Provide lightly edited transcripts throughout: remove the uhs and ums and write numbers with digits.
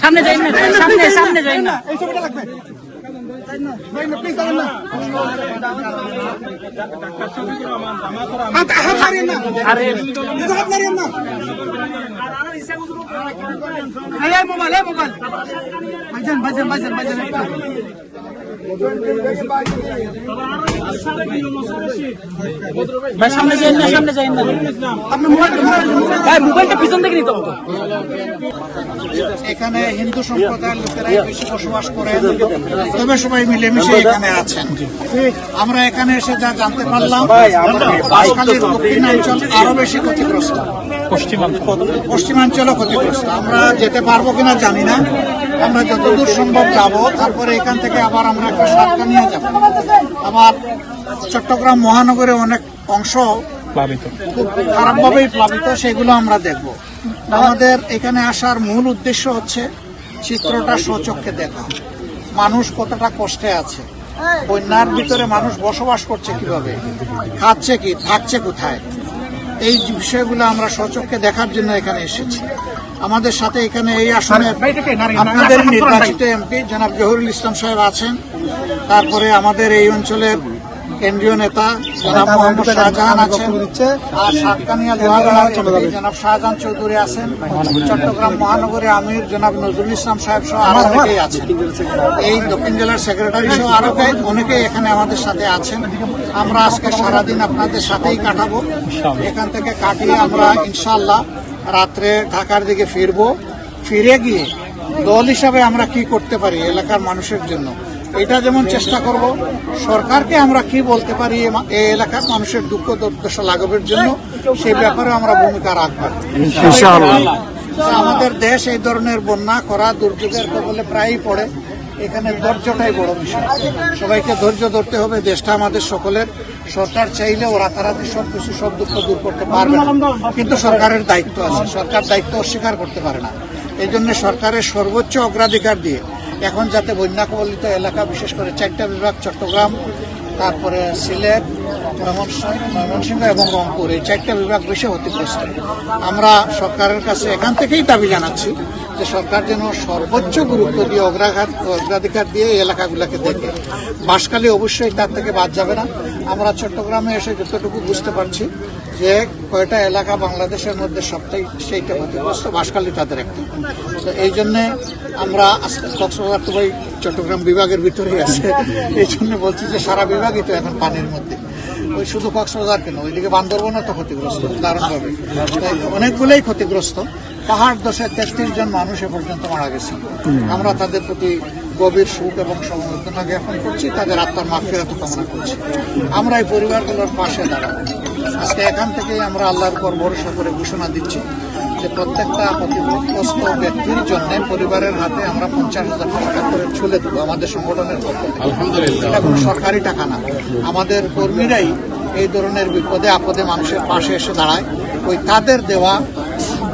সামনে যাই না, সামনে যাই না। সামনে যাই না, সামনে যাই না। মোবাইলটা পিছন থেকে নিতে হবে। এখানে হিন্দু সম্প্রদায়ের লোকেরাই বেশি বসবাস করেন, তবে সবাই মিলেমিশে এখানে আছেন। আমরা এখানে এসে যা জানতে পারলাম, বাঁশখালীর দক্ষিণাঞ্চল আরো বেশি ক্ষতিগ্রস্ত, পশ্চিমাঞ্চলও ক্ষতিগ্রস্ত। আমরা যেতে পারবো কিনা জানি না, আমরা যতদূর সম্ভব যাব। তারপরে এখান থেকে আবার আমরা একটা সাতকানিয়া যাব। আবার চট্টগ্রাম মহানগরে অনেক অংশ খুব খারাপভাবেই প্লাবিত, সেগুলো আমরা দেখব। আমাদের এখানে আসার মূল উদ্দেশ্য হচ্ছে চিত্রটা স্বচক্ষে দেখা, মানুষ কতটা কষ্টে আছে, বন্যার ভিতরে মানুষ বসবাস করছে কিভাবে, খাচ্ছে কি, থাকছে কোথায়, এই বিষয়গুলো আমরা স্বচক্ষে দেখার জন্য এখানে এসেছি। আমাদের সাথে এখানে এই আসনে আপনাদের নির্বাচিত এমপি জনাব জহুরুল ইসলাম সাহেব আছেন। তারপরে আমাদের এই অঞ্চলের কেন্দ্রীয় নেতা জনাব মোহাম্মদ শাহজাহান আছেন, আর সাতকানিয়া জনাব শাহজাহান চৌধুরী আছেন, চট্টগ্রাম মহানগরী আমির জনাব নজরুল ইসলাম সাহেব সহ আরো অনেকেই আছেন, এই দক্ষিণ জেলার সেক্রেটারি সহ আরো অনেকেই এখানে আমাদের সাথে আছেন। আমরা আজকে সারাদিন আপনাদের সাথেই কাটাবো। এখান থেকে কাটিয়ে আমরা ইনশাআল্লাহ রাত্রে ঢাকার দিকে ফিরবো। ফিরে গিয়ে দল হিসাবে আমরা কি করতে পারি এলাকার মানুষের জন্য, এটা যেমন চেষ্টা করব, সরকারকে আমরা কি বলতে পারি এই এলাকার মানুষের দুঃখ দুর্দশা লাঘবের জন্য, সেই ব্যাপারে আমরা ভূমিকা রাখবো। আমাদের দেশ এই ধরনের বন্যা, খরা, দুর্যোগের কবলে প্রায়ই পড়ে। এখানে ধৈর্যটাই বড় বিষয়, সবাইকে ধৈর্য ধরতে হবে। দেশটা আমাদের সকলের, সরকার চাইলেও রাতারাতি সবকিছু সব দুঃখ দূর করতে পারবে না, কিন্তু সরকারের দায়িত্ব আছে, সরকার দায়িত্ব অস্বীকার করতে পারে না। এই জন্য সরকারের সর্বোচ্চ অগ্রাধিকার দিয়ে এখন যাতে বন্যা কবলিত এলাকা, বিশেষ করে 4টা বিভাগ, চট্টগ্রাম, তারপরে সিলেট, ময়মনসিংহ এবং রংপুর, এই 4টা বিভাগ বেশি ক্ষতিগ্রস্ত। আমরা সরকারের কাছে এখান থেকেই দাবি জানাচ্ছি যে সরকার যেন সর্বোচ্চ গুরুত্ব দিয়ে অগ্রাধিকার দিয়ে এই এলাকাগুলোকে দেখে। বাঁশখালী অবশ্যই তার থেকে বাদ যাবে না। আমরা চট্টগ্রামে এসে যতটুকু বুঝতে পারছি যে কয়টা এলাকা বাংলাদেশের মধ্যে সবটাই সেইটা ক্ষতিগ্রস্ত, বাঁশখালী তাদের একটা। তো এই জন্যে আমরা কক্সবাজার তো ভাই চট্টগ্রাম বিভাগের ভিতরেই আছে, এই জন্য বলছি যে সারা বিভাগই তো এখন পানির মধ্যে। ওই শুধু কক্সবাজার কেন, ওইদিকে বান্দরবনও তো ক্ষতিগ্রস্ত দারুণভাবে, অনেকগুলোই ক্ষতিগ্রস্ত। পাহাড় দশে 33 জন মানুষ এ পর্যন্ত মারা গেছে। আমরা তাদের প্রতি গভীর শোক এবং সমবেদনা জ্ঞাপন করছি, তাদের আত্মার মাগফিরাত কামনা করছি। আমরা এই পরিবারগুলোর পাশে দাঁড়াবো। আজকে এখান থেকেই আমরা আল্লাহর উপর ভরসা করে ঘোষণা দিচ্ছি যে প্রত্যেকটা ক্ষতিগ্রস্ত ব্যক্তির জন্য পরিবারের হাতে আমরা 50,000 টাকা করে ছুলে দেবো আমাদের সংগঠনের পক্ষ থেকে। এটা কোনো সরকারি টাকা না, আমাদের কর্মীরাই এই ধরনের বিপদে আপদে মানুষের পাশে এসে দাঁড়ায়। ওই তাদের দেওয়া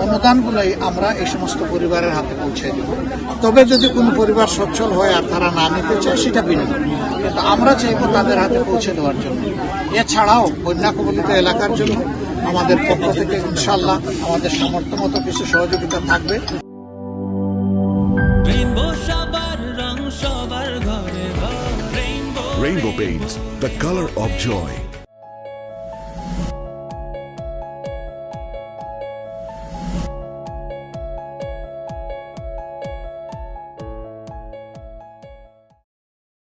অনুদানগুলোই আমরা এই সমস্ত পরিবারের হাতে পৌঁছে দেব। তবে যদি কোনো পরিবার সচ্ছল হয় আর তারা না নিতে চায় সেটা ভিন্ন, কিন্তু আমরা চাইব তাদের হাতে পৌঁছে দেওয়ার জন্য। এছাড়াও বন্যা কবলিত এলাকার জন্য আমাদের পক্ষ থেকে ইনশাআল্লাহ আমাদের সামর্থ্য মতো কিছু সহযোগিতা থাকবে। Rainbow Paints, the color of joy.